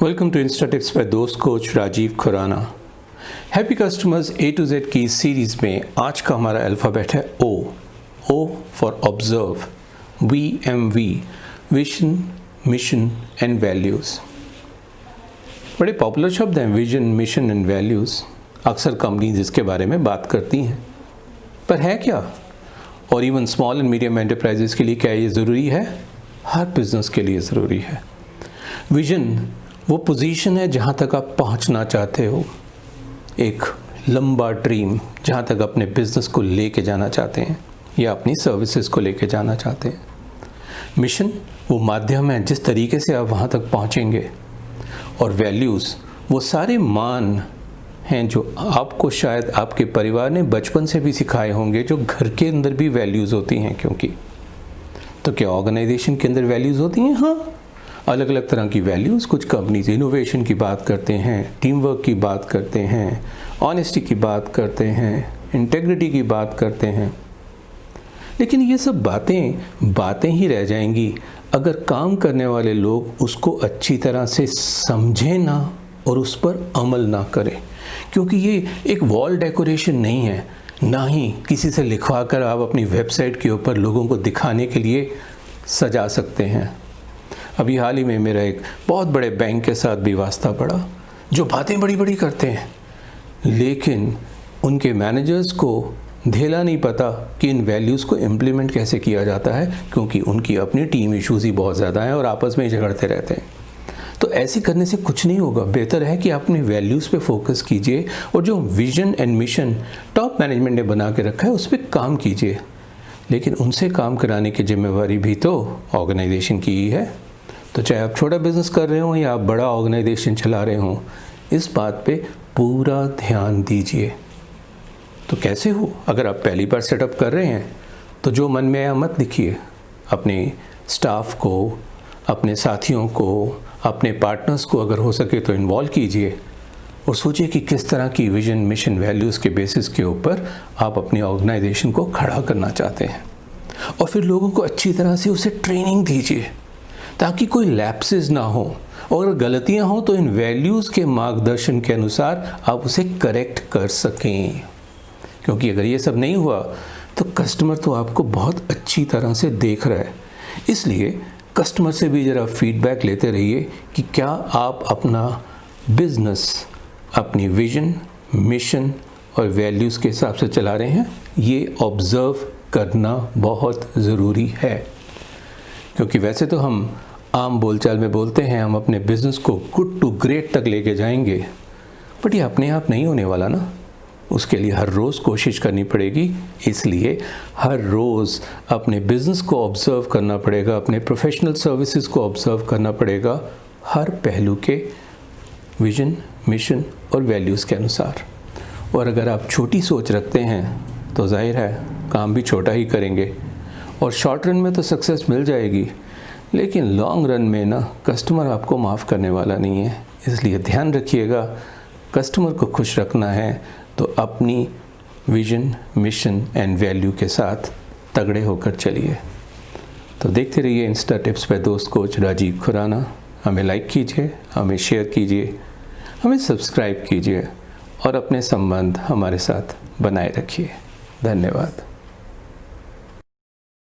Welcome to Insta tips by दोस्त coach Rajeev Khurana. Happy customers A to Z की series में आज का हमारा अल्फ़ाबेट है O for observe, VMV, vision, mission and values. बड़े पॉपुलर शब्द हैं विजन, मिशन एंड वैल्यूज़। अक्सर कंपनीज इसके बारे में बात करती हैं, पर है क्या? और even small and medium enterprises के लिए क्या ये ज़रूरी है? हर बिज़नेस के लिए ज़रूरी है। विजन वो पोजीशन है जहाँ तक आप पहुँचना चाहते हो, एक लंबा ड्रीम जहाँ तक अपने बिज़नेस को लेके जाना चाहते हैं या अपनी सर्विसेज को लेके जाना चाहते हैं। मिशन वो माध्यम है जिस तरीके से आप वहाँ तक पहुँचेंगे, और वैल्यूज़ वो सारे मान हैं जो आपको शायद आपके परिवार ने बचपन से भी सिखाए होंगे, जो घर के अंदर भी वैल्यूज़ होती हैं। क्योंकि तो क्या ऑर्गेनाइजेशन के अंदर वैल्यूज़ होती हैं? हाँ, अलग अलग तरह की वैल्यूज़। कुछ कंपनीज इनोवेशन की बात करते हैं, टीम वर्क की बात करते हैं, ऑनेस्टी की बात करते हैं, इंटेग्रिटी की बात करते हैं। लेकिन ये सब बातें ही रह जाएंगी अगर काम करने वाले लोग उसको अच्छी तरह से समझें ना और उस पर अमल ना करें। क्योंकि ये एक वॉल डेकोरेशन नहीं है, ना ही किसी से लिखवा कर आप अपनी वेबसाइट के ऊपर लोगों को दिखाने के लिए सजा सकते हैं। अभी हाल ही में मेरा एक बहुत बड़े बैंक के साथ भी वास्ता पड़ा, जो बातें बड़ी बड़ी करते हैं, लेकिन उनके मैनेजर्स को धेला नहीं पता कि इन वैल्यूज़ को इम्प्लीमेंट कैसे किया जाता है, क्योंकि उनकी अपनी टीम इश्यूज़ ही बहुत ज़्यादा हैं और आपस में ही झगड़ते रहते हैं। तो ऐसे करने से कुछ नहीं होगा। बेहतर है कि आप अपने वैल्यूज़ पे फोकस कीजिए और जो vision and mission top management ने बना के रखा है उस पर काम कीजिए। लेकिन उनसे काम कराने की जिम्मेवारी भी तो ऑर्गेनाइजेशन की ही है। तो चाहे आप छोटा बिजनेस कर रहे हो या आप बड़ा ऑर्गेनाइजेशन चला रहे हो, इस बात पे पूरा ध्यान दीजिए। तो कैसे हो? अगर आप पहली बार सेटअप कर रहे हैं तो जो मन में आया मत लिखिए। अपने स्टाफ को, अपने साथियों को, अपने पार्टनर्स को अगर हो सके तो इन्वॉल्व कीजिए और सोचिए कि किस तरह की विजन, मिशन, वैल्यूज़ के बेसिस के ऊपर आप अपनी ऑर्गेनाइजेशन को खड़ा करना चाहते हैं। और फिर लोगों को अच्छी तरह से उसे ट्रेनिंग दीजिए ताकि कोई लैप्सेस ना हो, और अगर गलतियां हो तो इन वैल्यूज़ के मार्गदर्शन के अनुसार आप उसे करेक्ट कर सकें। क्योंकि अगर ये सब नहीं हुआ तो कस्टमर तो आपको बहुत अच्छी तरह से देख रहा है। इसलिए कस्टमर से भी ज़रा फीडबैक लेते रहिए कि क्या आप अपना बिजनेस अपनी विजन, मिशन और वैल्यूज़ के हिसाब से चला रहे हैं। ये ऑब्ज़र्व करना बहुत ज़रूरी है। क्योंकि वैसे तो हम आम बोलचाल में बोलते हैं हम अपने बिज़नेस को गुड टू ग्रेट तक लेके जाएंगे, बट ये अपने आप नहीं होने वाला ना। उसके लिए हर रोज़ कोशिश करनी पड़ेगी। इसलिए हर रोज़ अपने बिज़नेस को ऑब्ज़र्व करना पड़ेगा, अपने प्रोफेशनल सर्विसेज को ऑब्ज़र्व करना पड़ेगा, हर पहलू के विजन, मिशन और वैल्यूज़ के अनुसार। और अगर आप छोटी सोच रखते हैं तो जाहिर है काम भी छोटा ही करेंगे, और शॉर्ट रन में तो सक्सेस मिल जाएगी, लेकिन लॉन्ग रन में ना कस्टमर आपको माफ़ करने वाला नहीं है। इसलिए ध्यान रखिएगा, कस्टमर को खुश रखना है तो अपनी विजन, मिशन एंड वैल्यू के साथ तगड़े होकर चलिए। तो देखते रहिए इंस्टा टिप्स बाय दोस्त कोच राजीव खुराना। हमें लाइक कीजिए, हमें शेयर कीजिए, हमें सब्सक्राइब कीजिए और अपने संबंध हमारे साथ बनाए रखिए। धन्यवाद।